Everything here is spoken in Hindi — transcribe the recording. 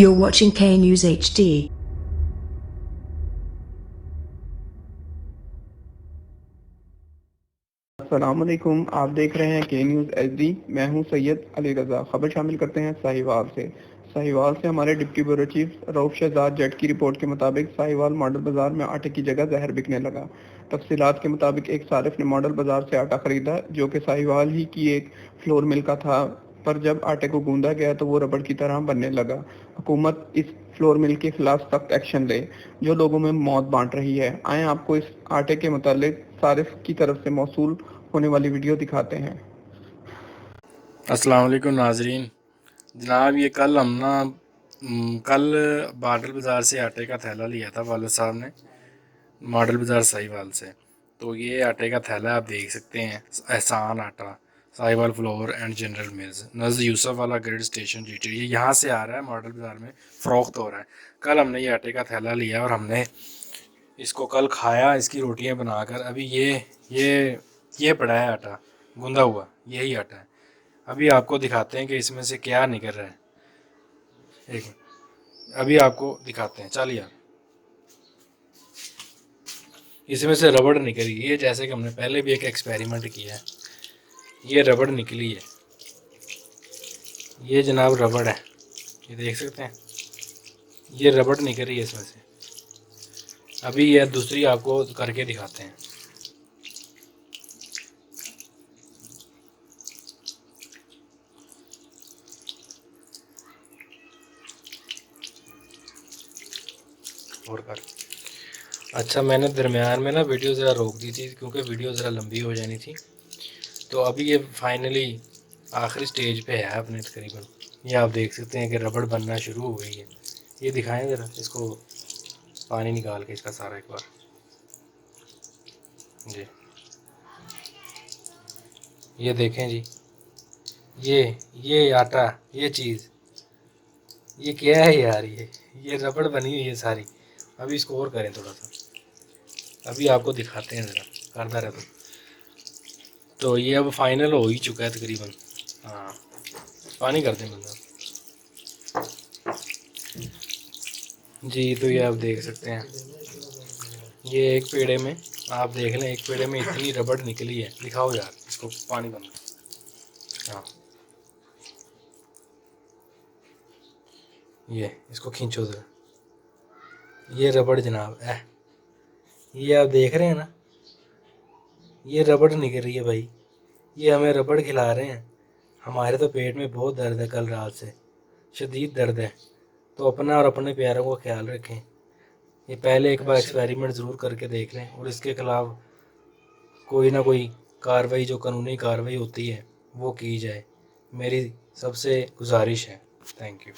You're watching K News HD. अस्सलामुअलैकुम, आप देख रहे हैं के न्यूज़ एचडी। मैं हूं सैयद अली रजा। खबर शामिल करते हैं साहिवाल से हमारे deputy bureau chief Rauf Shahzad Jatt की रिपोर्ट के मुताबिक साहिवाल मॉडल बाजार में आटे की जगह जहर बिकने लगा। तफसीलात के मुताबिक एक सारिफ ने मॉडल बाजार से आटा खरीदा जो कि साहिवाल ही की एक फ्लोर मिल का था, पर जब आटे को गूंदा गया तो वो रबड़ की तरह बनने लगा। हुकूमत इस फ्लोर मिल के खिलाफ सख्त एक्शन ले जो लोगों में मौत बांट रही है। आए आपको इस आटे के मुतालिक सारिफ की तरफ से मौसूल होने वाली वीडियो दिखाते हैं। अस्सलाम वालेकुम नाजरीन। जनाब ये कल हम ना कल मॉडल बाज़ार से आटे का थैला लिया था वालिद साहब ने, मॉडल बाज़ार साहिवाल से। तो ये आटे का थैला आप देख सकते हैं, एहसान आटा, Sahiwal floor and general mills, नज़र यूसुफ वाला ग्रिड स्टेशन जीटी। ये यहाँ से आ रहा है, मॉडल बाज़ार में फ़रोख्त हो रहा है। कल हमने ये आटे का थैला लिया और हमने इसको कल खाया, इसकी रोटियाँ बनाकर। अभी ये पड़ा है आटा गूंदा हुआ, यही आटा है। अभी आपको दिखाते हैं कि इसमें से क्या निकल रहा है। एक मिनट, अभी आपको दिखाते हैं, चलिए। इसमें से रबड़ निकली है, जैसे कि हमने पहले भी एक एक्सपेरिमेंट किया है। ये रबड़ निकली है, ये जनाब रबड़ है, ये देख सकते हैं, ये रबड़ निकल रही है इसमें से। अभी ये दूसरी आपको करके दिखाते हैं। और कर अच्छा, मैंने दरमियान में ना वीडियो ज़रा रोक दी थी क्योंकि वीडियो ज़रा लंबी हो जानी थी। तो अभी ये फाइनली आखिरी स्टेज पे है अपने तकरीबन। ये आप देख सकते हैं कि रबड़ बनना शुरू हो गई है। ये दिखाएं ज़रा, इसको पानी निकाल के इसका सारा एक बार जी। ये देखें जी, ये आटा, ये चीज़, ये क्या है यार, ये रबड़ बनी हुई है सारी। अभी इसको और करें थोड़ा सा, अभी आपको दिखाते हैं ज़रा, करता रहता। तो ये अब फाइनल हो ही चुका है तकरीबन। हाँ, पानी कर दें बंदा जी। तो ये आप देख सकते हैं, ये एक पेड़े में आप देख लें, एक पेड़े में इतनी रबड़ निकली है। दिखाओ यार इसको, पानी बंद। हाँ, ये इसको खींचो ज़रा, ये रबड़ जनाब है, ये आप देख रहे हैं ना, ये रबड़ निकल रही है भाई। ये हमें रबड़ खिला रहे हैं। हमारे तो पेट में बहुत दर्द है, कल रात से शदीद दर्द है। तो अपना और अपने प्यारों का ख्याल रखें। ये पहले एक बार एक्सपेरिमेंट ज़रूर करके देख लें और इसके ख़िलाफ़ कोई ना कोई कार्रवाई, जो कानूनी कार्रवाई होती है, वो की जाए। मेरी सबसे गुजारिश है। Thank you.